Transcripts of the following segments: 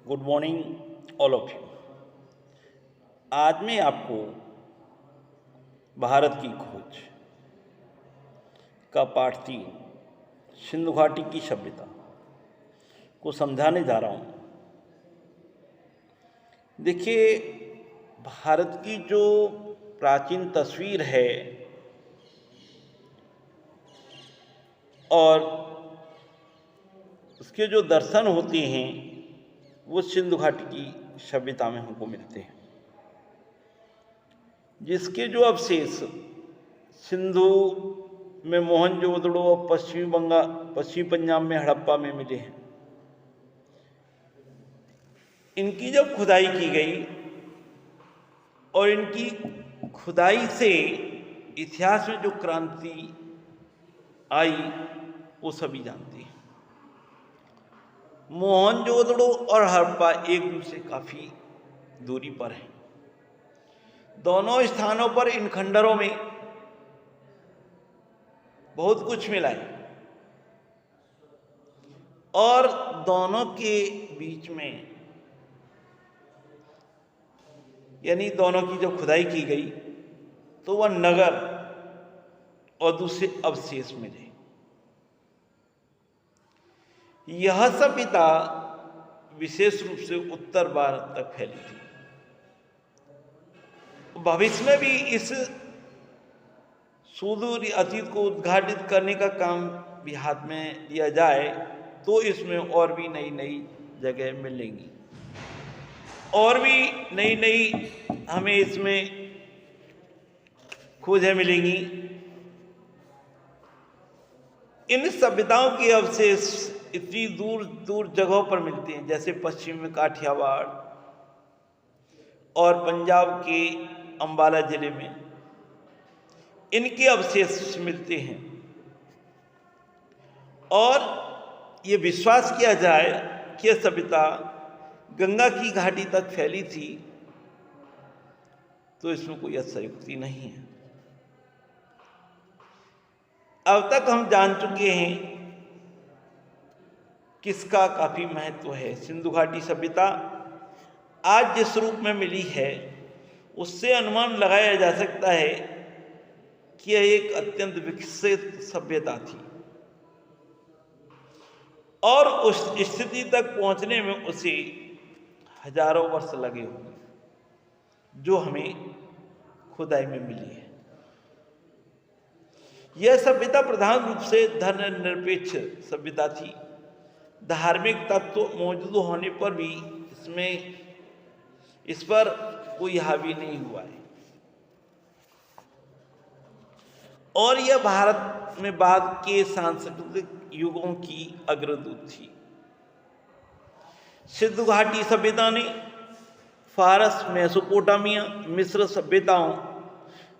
Good morning all of you. आज मैं आपको भारत की खोज का पाठ 3 सिंधु घाटी की सभ्यता को समझाने जा रहा हूँ। देखिए, भारत की जो प्राचीन तस्वीर है और उसके जो दर्शन होते हैं वो सिंधु घाटी की सभ्यता में हमको मिलते हैं, जिसके जो अवशेष सिंधु में मोहनजोदड़ो और पश्चिमी पंजाब में हड़प्पा में मिले हैं। इनकी जब खुदाई की गई और इनकी खुदाई से इतिहास में जो क्रांति आई वो सभी जानते हैं। मोहनजोदड़ो और हड़प्पा एक दूसरे काफ़ी दूरी पर हैं। दोनों स्थानों पर इन खंडरों में बहुत कुछ मिला है और दोनों के बीच में यानी दोनों की जब खुदाई की गई तो वह नगर और दूसरे अवशेष मिले। यह सभ्यता विशेष रूप से उत्तर भारत तक फैली थी। भविष्य में भी इस सुदूर अतीत को उद्घाटित करने का काम भी हाथ में लिया जाए तो इसमें और भी नई नई जगह मिलेंगी और भी नई नई हमें इसमें खोजें मिलेंगी। इन सभ्यताओं के अवशेष इतनी दूर दूर जगहों पर मिलते हैं, जैसे पश्चिम में काठियावाड़ और पंजाब के अंबाला जिले में इनके अवशेष मिलते हैं। और ये विश्वास किया जाए कि यह सभ्यता गंगा की घाटी तक फैली थी, तो इसमें कोई अतिशयोक्ति नहीं है। अब तक हम जान चुके हैं किसका काफी महत्व है। सिंधु घाटी सभ्यता आज जिस रूप में मिली है उससे अनुमान लगाया जा सकता है कि यह एक अत्यंत विकसित सभ्यता थी और उस स्थिति तक पहुंचने में उसे हजारों वर्ष लगे होंगे, जो हमें खुदाई में मिली है। यह सभ्यता प्रधान रूप से धर्मनिरपेक्ष सभ्यता थी। धार्मिक तत्व मौजूद होने पर भी इस पर कोई हावी नहीं हुआ है और यह भारत में बाद के सांस्कृतिक युगों की अग्रदूत थी। सिंधु घाटी सभ्यता ने फारस, मेसोपोटामिया, मिस्र सभ्यताओं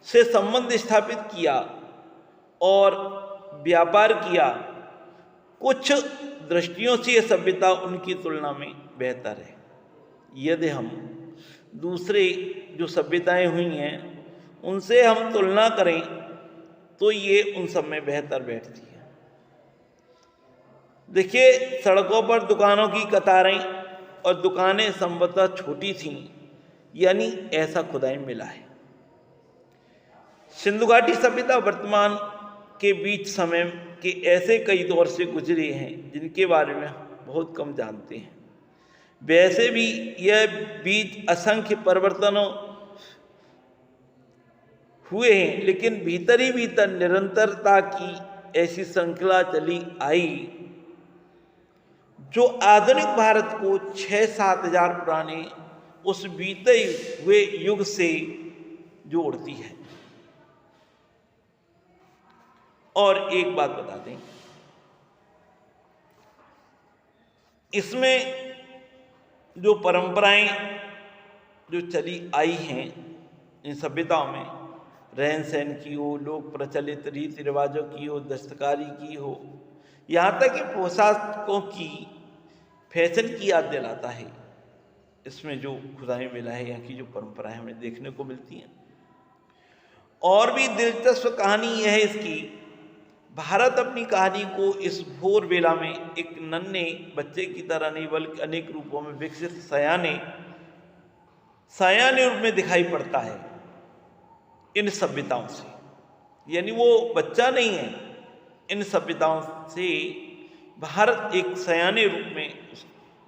से संबंध स्थापित किया और व्यापार किया। कुछ दृष्टियों से यह सभ्यता उनकी तुलना में बेहतर है। यदि हम दूसरे जो सभ्यताएं हुई हैं उनसे हम तुलना करें तो ये उन सब में बेहतर बैठती है। देखिए, सड़कों पर दुकानों की कतारें और दुकानें संभवतः छोटी थीं, यानी ऐसा खुदाई मिला है। सिंधु घाटी सभ्यता वर्तमान के बीच समय के ऐसे कई दौर से गुजरे हैं जिनके बारे में बहुत कम जानते हैं। वैसे भी यह बीच असंख्य परिवर्तनों हुए हैं, लेकिन भीतर ही भीतर निरंतरता की ऐसी श्रृंखला चली आई जो आधुनिक भारत को 6-7 हजार पुराने उस बीते हुए युग से जोड़ती है। और एक बात बता दें, इसमें जो परंपराएं जो चली आई हैं इन सभ्यताओं में, रहन सहन की हो, लोक प्रचलित रीति रिवाजों की हो, दस्तकारी की हो, यहाँ तक कि पोशाकों की फैशन की याद दिलाता है। इसमें जो खुदाई मिला है, यहाँ की जो परंपराएं हमें देखने को मिलती हैं। और भी दिलचस्प कहानी यह है इसकी, भारत अपनी कहानी को इस भोर बेला में एक नन्हे बच्चे की तरह नहीं बल्कि अनेक रूपों में विकसित सयाने रूप में दिखाई पड़ता है इन सभ्यताओं से। यानी वो बच्चा नहीं है, इन सभ्यताओं से भारत एक सयाने रूप में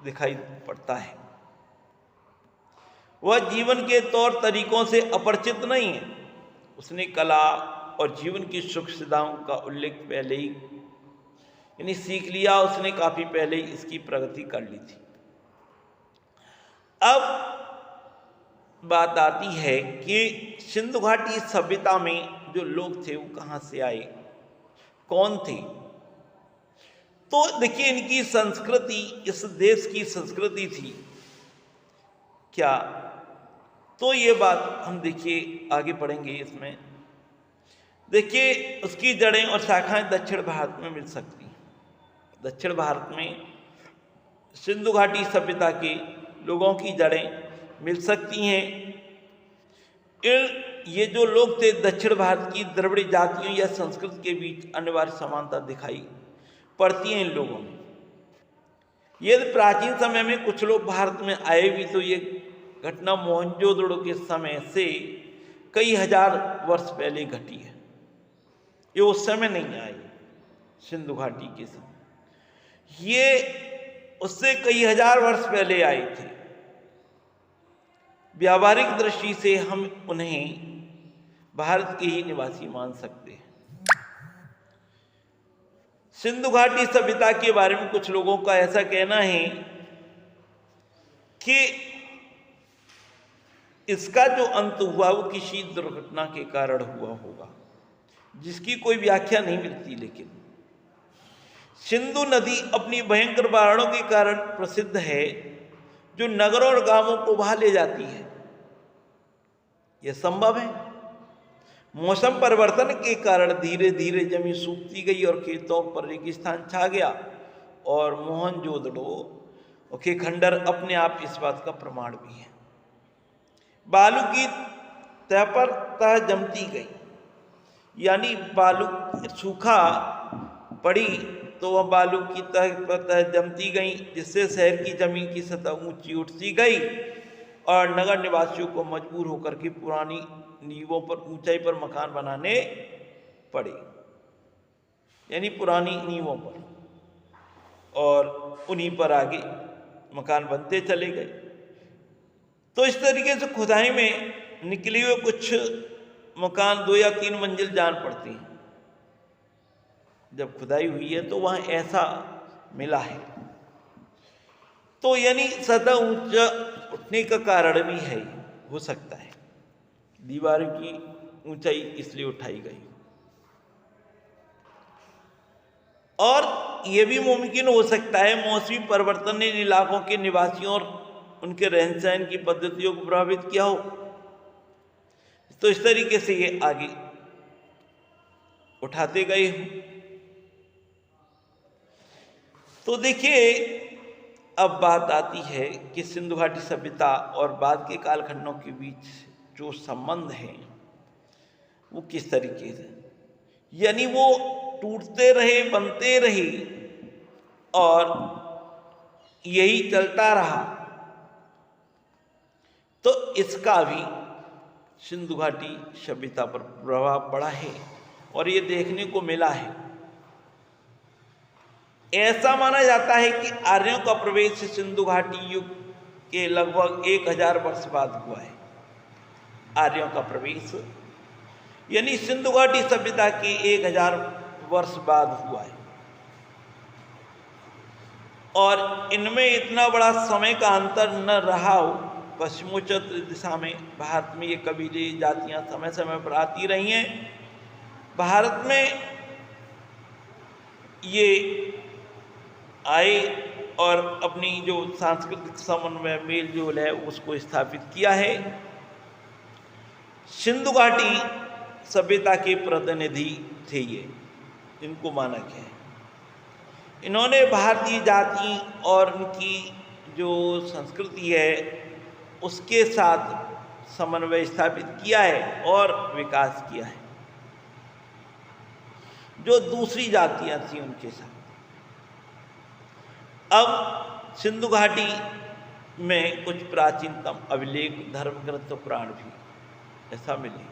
दिखाई पड़ता है। वह जीवन के तौर तरीकों से अपरिचित नहीं है। उसने कला और जीवन की सुख सुविधाओं का उल्लेख पहले ही यानी सीख लिया, उसने काफी पहले ही इसकी प्रगति कर ली थी। अब बात आती है कि सिंधु घाटी सभ्यता में जो लोग थे वो कहाँ से आए, कौन थे। तो देखिए, इनकी संस्कृति इस देश की संस्कृति थी क्या, तो ये बात हम देखिए आगे पढ़ेंगे इसमें। देखिए, उसकी जड़ें और शाखाएं दक्षिण भारत में मिल सकती हैं। दक्षिण भारत में सिंधु घाटी सभ्यता के लोगों की जड़ें मिल सकती हैं। ये जो लोग थे दक्षिण भारत की द्रविड़ जातियों या संस्कृति के बीच अनिवार्य समानता दिखाई पड़ती है इन लोगों में। यदि प्राचीन समय में कुछ लोग भारत में आए भी तो ये घटना मोहनजोदड़ो के समय से कई हजार वर्ष पहले घटी है। ये उस समय नहीं आई सिंधु घाटी के समय, ये उससे कई हजार वर्ष पहले आए थे। व्यावहारिक दृष्टि से हम उन्हें भारत के ही निवासी मान सकते हैं। सिंधु घाटी सभ्यता के बारे में कुछ लोगों का ऐसा कहना है कि इसका जो अंत हुआ वो किसी दुर्घटना के कारण हुआ होगा, जिसकी कोई व्याख्या नहीं मिलती। लेकिन सिंधु नदी अपनी भयंकर बाढ़ों के कारण प्रसिद्ध है, जो नगरों और गांवों को बहा ले जाती है। यह संभव है। मौसम परिवर्तन के कारण धीरे धीरे जमीन सूखती गई और खेतों पर रेगिस्तान छा गया, और मोहनजोदड़ो के खंडर अपने आप इस बात का प्रमाण भी है। बालू की तह पर तह जमती गई, यानी बालू सूखा पड़ी तो वह बालू की तह पर तह जमती गई, जिससे शहर की जमीन की सतह ऊंची उठती गई और नगर निवासियों को मजबूर होकर के पुरानी नींवों पर ऊंचाई पर मकान बनाने पड़े, यानी पुरानी नींवों पर, और उन्हीं पर आगे मकान बनते चले गए। तो इस तरीके से खुदाई में निकले हुए कुछ मकान 2 या 3 मंजिल जान पड़ते हैं। जब खुदाई हुई है तो वहां ऐसा मिला है। तो यानी सतह ऊंचा उठने का कारण भी है, हो सकता है दीवार की ऊंचाई इसलिए उठाई गई। और यह भी मुमकिन हो सकता है मौसमी परिवर्तन ने इन इलाकों के निवासियों और उनके रहन सहन की पद्धतियों को प्रभावित किया हो। तो इस तरीके से ये आगे उठाते गए हों। तो देखिए, अब बात आती है कि सिंधु घाटी सभ्यता और बाद के कालखंडों के बीच जो संबंध है वो किस तरीके से, यानी वो टूटते रहे, बनते रहे और यही चलता रहा। तो इसका भी सिंधु घाटी सभ्यता पर प्रभाव पड़ा है और ये देखने को मिला है। ऐसा माना जाता है कि आर्यों का प्रवेश सिंधु घाटी युग के लगभग 1000 वर्ष बाद हुआ है। आर्यों का प्रवेश यानी सिंधु घाटी सभ्यता के 1000 वर्ष बाद हुआ है, और इनमें इतना बड़ा समय का अंतर न रहा हो। पश्चिमोत्तर दिशा में भारत में ये कबीले जातियां समय समय पर आती रही हैं। भारत में ये आए और अपनी जो सांस्कृतिक समन्वय मेल जोल है उसको स्थापित किया है। सिंधु घाटी सभ्यता के प्रतिनिधि थे ये, इनको माना गया है। इन्होंने भारतीय जाति और उनकी जो संस्कृति है उसके साथ समन्वय स्थापित किया है और विकास किया है। जो दूसरी जातियां थी उनके साथ। अब सिंधु घाटी में कुछ प्राचीनतम अभिलेख, धर्म ग्रंथ, पुराण भी ऐसा मिले।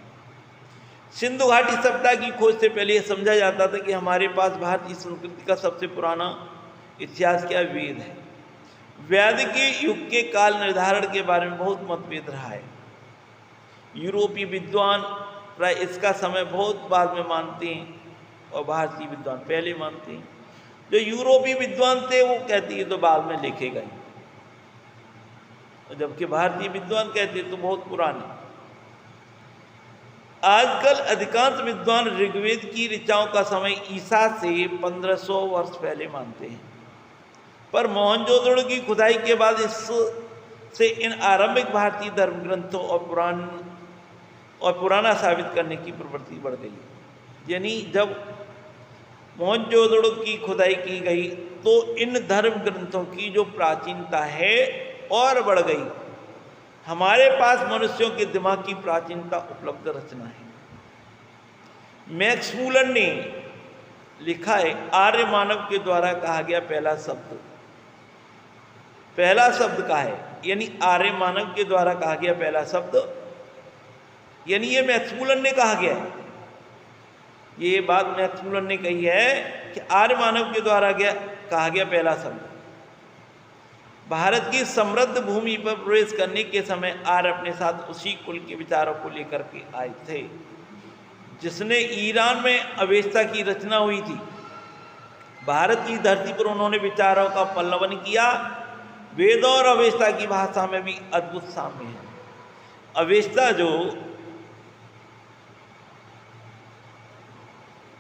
सिंधु घाटी सभ्यता की खोज से पहले यह समझा जाता था कि हमारे पास भारतीय संस्कृति का सबसे पुराना इतिहास क्या वेद है। वेद के युग के काल निर्धारण के बारे में बहुत मतभेद रहा है। यूरोपीय विद्वान प्राय इसका समय बहुत बाद में मानते हैं और भारतीय विद्वान पहले मानते हैं। जो यूरोपीय विद्वान थे वो कहते हैं तो बाद में लिखे गए, और जबकि भारतीय विद्वान कहते तो बहुत पुराने। आजकल अधिकांश विद्वान ऋग्वेद की ऋचाओं का समय ईसा से 1500 वर्ष पहले मानते हैं, पर मोहनजोदड़ो की खुदाई के बाद इससे इन आरंभिक भारतीय धर्म ग्रंथों और पुराना साबित करने की प्रवृत्ति बढ़ गई। यानी जब मोहनजोदड़ो की खुदाई की गई तो इन धर्म ग्रंथों की जो प्राचीनता है और बढ़ गई। हमारे पास मनुष्यों के दिमाग की प्राचीनता उपलब्ध रचना है। मैक्स मूलर ने लिखा है, आर्य मानव के द्वारा कहा गया पहला शब्द का है, यानी आर्य मानव के द्वारा कहा गया पहला शब्द, यानी ये मैक्स मूलर ने कहा गया है। ये बात मैक्स मूलर ने कही है कि आर्य मानव के द्वारा कहा गया पहला शब्द। भारत की समृद्ध भूमि पर प्रवेश करने के समय आर्य अपने साथ उसी कुल के विचारों को लेकर के आए थे जिसने ईरान में अवेस्ता की रचना हुई थी। भारत की धरती पर उन्होंने विचारों का पल्लवन किया। वेदों और अवेस्ता की भाषा में भी अद्भुत साम्य है। अवेस्ता जो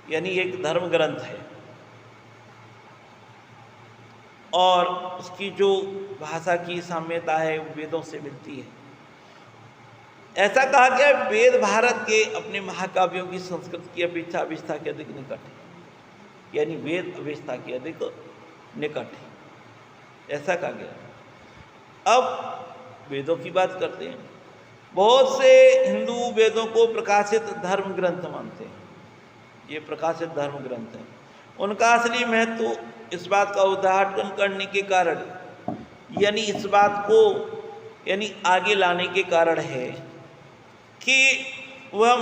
यानी एक धर्म ग्रंथ है और उसकी जो भाषा की साम्यता है वो वेदों से मिलती है। ऐसा कहा गया वेद भारत के अपने महाकाव्यों की संस्कृत की अपेक्षा अवेस्ता के अधिक निकट है, यानी वेद अवेस्ता के अधिक निकट है, ऐसा कहा गया। अब वेदों की बात करते हैं। बहुत से हिंदू वेदों को प्रकाशित धर्म ग्रंथ मानते हैं। ये प्रकाशित धर्म ग्रंथ है। उनका असली महत्व इस बात का उद्घाटन करने के कारण, यानी इस बात को यानी आगे लाने के कारण है कि वह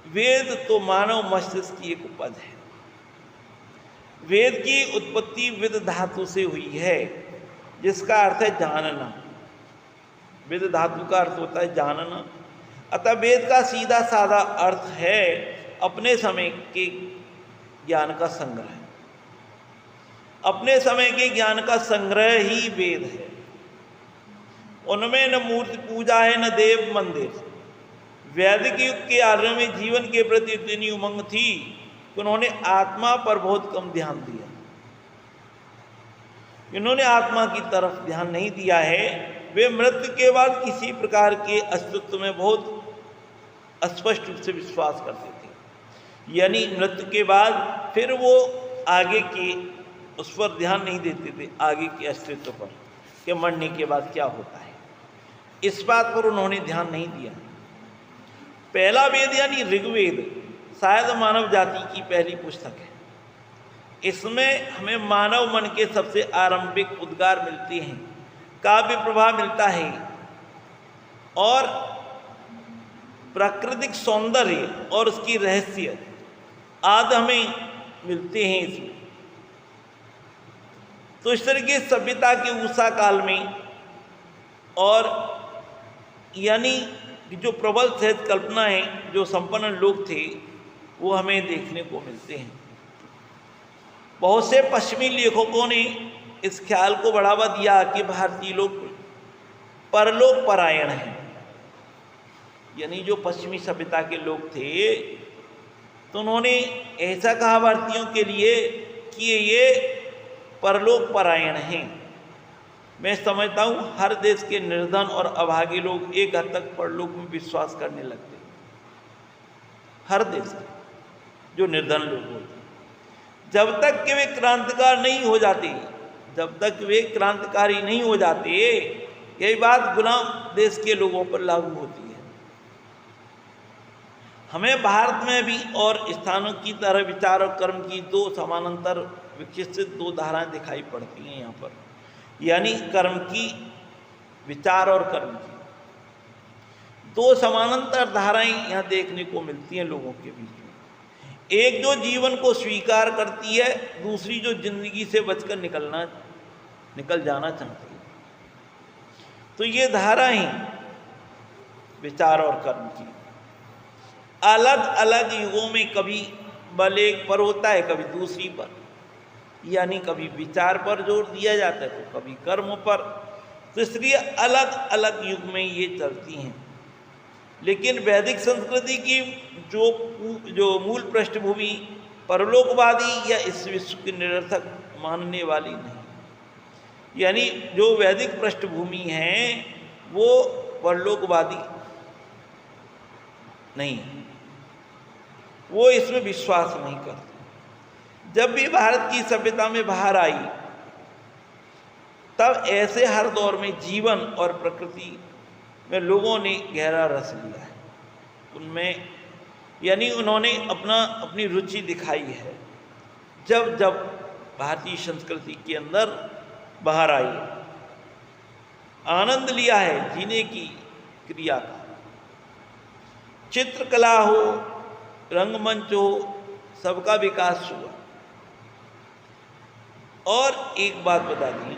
वेद तो मानव मस्तिष्क की एक उपज है। वेद की उत्पत्ति विद धातु से हुई है, जिसका अर्थ है जानना। वेद धातु का अर्थ होता है जानना। अतः वेद का सीधा साधा अर्थ है अपने समय के ज्ञान का संग्रह। अपने समय के ज्ञान का संग्रह ही वेद है। उनमें न मूर्ति पूजा है न देव मंदिर। वैदिक युग के आर्यों में जीवन के प्रति इतनी उमंग थी कि उन्होंने आत्मा पर बहुत कम ध्यान दिया। इन्होंने आत्मा की तरफ ध्यान नहीं दिया है। वे मृत्यु के बाद किसी प्रकार के अस्तित्व में बहुत स्पष्ट रूप से विश्वास करते थे, यानी मृत्यु के बाद फिर वो आगे के उस पर ध्यान नहीं देते थे, आगे के अस्तित्व पर कि मरने के बाद क्या होता है। इस बात पर उन्होंने ध्यान नहीं दिया। पहला वेद यानी ऋग्वेद शायद मानव जाति की पहली पुस्तक है। इसमें हमें मानव मन के सबसे आरंभिक उद्गार मिलते हैं, काव्य प्रभाव मिलता है और प्राकृतिक सौंदर्य और उसकी रहस्य आदि हमें मिलते हैं इसमें। तो इस तरह की सभ्यता के उषा काल में और यानी जो प्रबल सहज कल्पना है, जो संपन्न लोग थे, वो हमें देखने को मिलते हैं। बहुत से पश्चिमी लेखकों ने इस ख्याल को बढ़ावा दिया कि भारतीय लोग परलोक परायण हैं, यानी जो पश्चिमी सभ्यता के लोग थे तो उन्होंने ऐसा कहा भारतीयों के लिए कि ये परलोक परायण हैं। मैं समझता हूँ हर देश के निर्धन और अभागे लोग एक हद तक परलोक में विश्वास करने लगते हैं। हर देश के जो निर्धन लोग होते, जब तक कि वे क्रांतिकार नहीं हो जाते, जब तक वे क्रांतिकारी नहीं हो जाते, यही बात गुलाम देश के लोगों पर लागू होती है। हमें भारत में भी और स्थानों की तरह विचार और कर्म की दो समानांतर विकसित दो धाराएं दिखाई पड़ती हैं यहाँ पर, यानी कर्म की, विचार और कर्म की दो समानांतर धाराएं यहाँ देखने को मिलती हैं लोगों के बीच में। एक जो जीवन को स्वीकार करती है, दूसरी जो जिंदगी से बचकर निकल जाना चाहती है। तो ये धाराएं विचार और कर्म की अलग अलग युगों में कभी बल एक पर होता है, कभी दूसरी पर, यानी कभी विचार पर जोर दिया जाता है तो कभी कर्म पर। तो इसलिए अलग अलग युग में ये चलती हैं। लेकिन वैदिक संस्कृति की जो मूल पृष्ठभूमि परलोकवादी या इस विश्व की निरर्थक मानने वाली नहीं, यानी जो वैदिक पृष्ठभूमि है वो परलोकवादी नहीं, वो इसमें विश्वास नहीं करते। जब भी भारत की सभ्यता में बाहर आई तब ऐसे हर दौर में जीवन और प्रकृति में लोगों ने गहरा रस लिया है उनमें, यानी उन्होंने अपनी रुचि दिखाई है जब जब भारतीय संस्कृति के अंदर बाहर आई, आनंद लिया है जीने की क्रिया का। चित्रकला हो, रंगमंच हो, सबका विकास हुआ। और एक बात बता दी,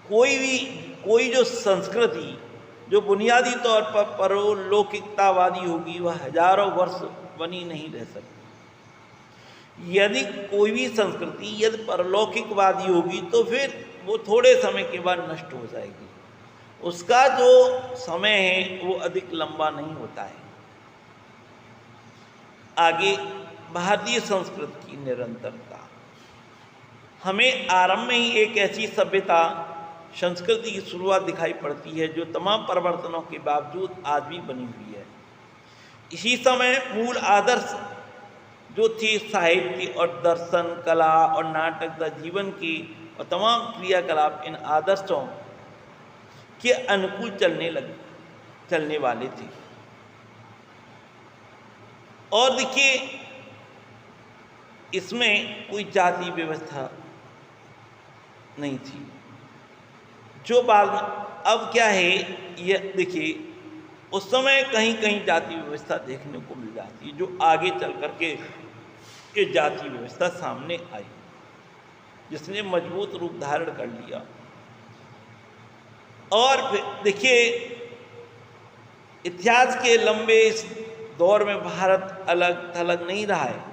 कोई जो संस्कृति जो बुनियादी तौर पर परलौकिकतावादी होगी वह हजारों वर्ष बनी नहीं रह सकती। यदि कोई भी संस्कृति यदि परलौकिकवादी होगी तो फिर वो थोड़े समय के बाद नष्ट हो जाएगी, उसका जो समय है वो अधिक लंबा नहीं होता है। आगे भारतीय संस्कृति की निरंतरता, हमें आरंभ में ही एक ऐसी सभ्यता संस्कृति की शुरुआत दिखाई पड़ती है जो तमाम परिवर्तनों के बावजूद आज भी बनी हुई है। इसी समय मूल आदर्श जो थे साहित्य और दर्शन, कला और नाटक तथा जीवन की और तमाम क्रियाकलाप इन आदर्शों के अनुकूल चलने वाले थे। और देखिए इसमें कोई जाति व्यवस्था नहीं थी जो बाद में, अब क्या है ये देखिए उस समय कहीं कहीं जाति व्यवस्था देखने को मिल जाती है जो आगे चल करके ये जाति व्यवस्था सामने आई जिसने मजबूत रूप धारण कर लिया। और देखिए इतिहास के लंबे इस दौर में भारत अलग थलग नहीं रहा है।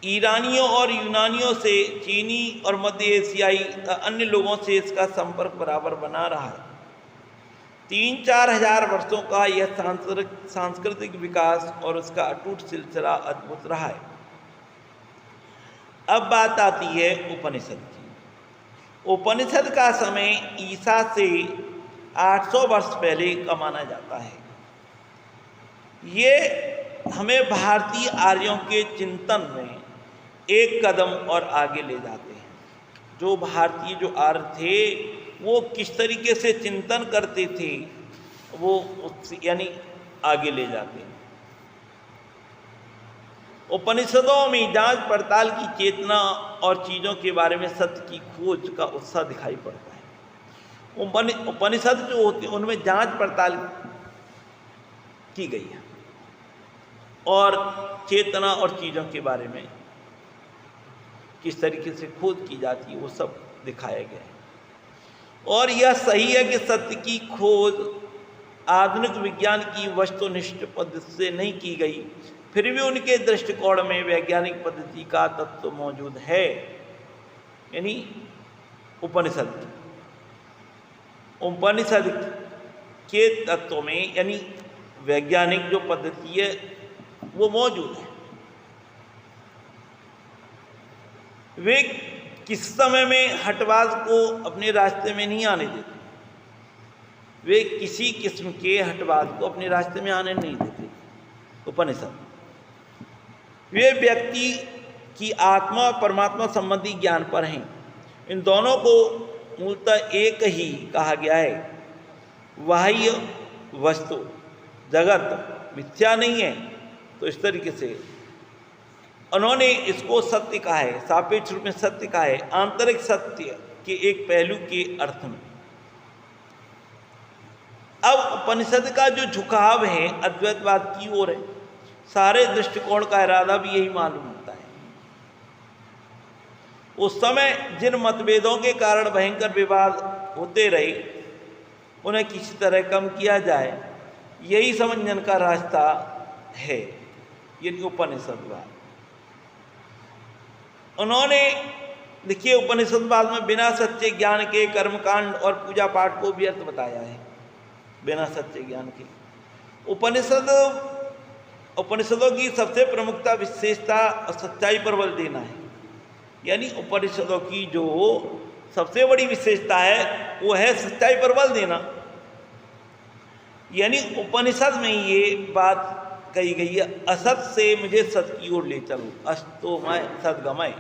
ईरानियों और यूनानियों से, चीनी और मध्य एशियाई अन्य लोगों से इसका संपर्क बराबर बना रहा है। 3-4 हजार वर्षों का यह सांस्कृतिक विकास और उसका अटूट सिलसिला अद्भुत रहा है। अब बात आती है उपनिषद की। उपनिषद का समय ईसा से 800 वर्ष पहले का माना जाता है। ये हमें भारतीय आर्यों के चिंतन में एक कदम और आगे ले जाते हैं। जो भारतीय जो आर्य थे वो किस तरीके से चिंतन करते थे वो यानी आगे ले जाते हैं। उपनिषदों में जांच पड़ताल की चेतना और चीज़ों के बारे में सत्य की खोज का उत्साह दिखाई पड़ता है। उपनिषद जो होते हैं उनमें जांच पड़ताल की गई है और चेतना और चीज़ों के बारे में किस तरीके से खोज की जाती है वो सब दिखाया गया है। और यह सही है कि सत्य की खोज आधुनिक विज्ञान की वस्तुनिष्ठ पद्धति से नहीं की गई, फिर भी उनके दृष्टिकोण में वैज्ञानिक पद्धति का तत्व मौजूद है। यानी उपनिषद के तत्व में यानी वैज्ञानिक जो पद्धति है वो मौजूद है। वे किस समय में हटवाद को अपने रास्ते में नहीं आने देते, वे किसी किस्म के हटवाद को अपने रास्ते में आने नहीं देते। उपनिषद वे व्यक्ति की आत्मा और परमात्मा संबंधी ज्ञान पर हैं। इन दोनों को मूलतः एक ही कहा गया है। बाह्य वस्तु जगत मिथ्या नहीं है। तो इस तरीके से उन्होंने इसको सत्य कहा है, सापेक्ष रूप में सत्य कहा है, आंतरिक सत्य के एक पहलू के अर्थ में। अब उपनिषद का जो झुकाव है अद्वैतवाद की ओर है, सारे दृष्टिकोण का इरादा भी यही मालूम होता है। उस समय जिन मतभेदों के कारण भयंकर विवाद होते रहे, उन्हें किसी तरह कम किया जाए, यही समझन का रास्ता है, ये उपनिषदवाद। उन्होंने देखिए उपनिषदवाद में बिना सच्चे ज्ञान के कर्मकांड और पूजा पाठ को व्यर्थ बताया है, बिना सच्चे ज्ञान के। उपनिषदों की सबसे प्रमुखता विशेषता और सच्चाई पर बल देना है। यानी उपनिषदों की जो सबसे बड़ी विशेषता है वो है सच्चाई पर बल देना। यानी उपनिषद में ये बात कही गई है, असत से मुझे सत की ओर ले चलो, अस्तोमय सदगमय,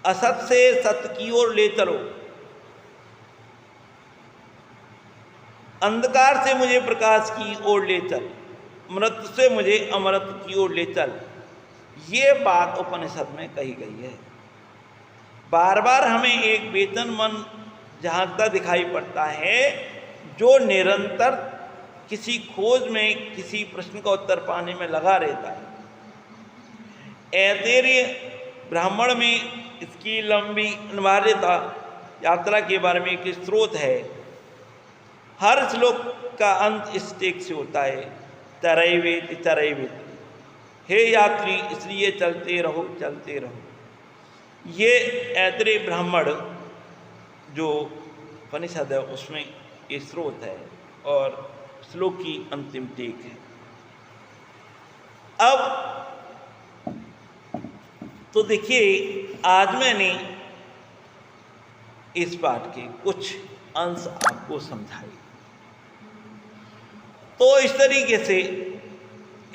असत से सत्य की ओर ले चलो, अंधकार से मुझे प्रकाश की ओर ले चल, मृत्यु से मुझे अमृत की ओर ले चल। ये बात उपनिषद में कही गई है। बार बार हमें एक वेतन मन झांकता दिखाई पड़ता है, जो निरंतर किसी खोज में किसी प्रश्न का उत्तर पाने में लगा रहता है। ऐतरेय ब्राह्मण में इसकी लंबी अनिवार्यता यात्रा के बारे में एक स्रोत है। हर श्लोक का अंत इस टेक से होता है, चरैवेति चरैवेति, हे यात्री इसलिए चलते रहो चलते रहो। ये ऐतरेय ब्राह्मण जो उपनिषद है उसमें ये स्रोत है और श्लोक की अंतिम टेक है। अब तो देखिए आज मैंने इस पाठ के कुछ अंश आपको समझाए, तो इस तरीके से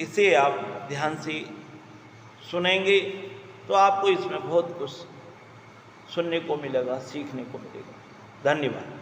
इसे आप ध्यान से सुनेंगे तो आपको इसमें बहुत कुछ सुनने को मिलेगा, सीखने को मिलेगा। धन्यवाद।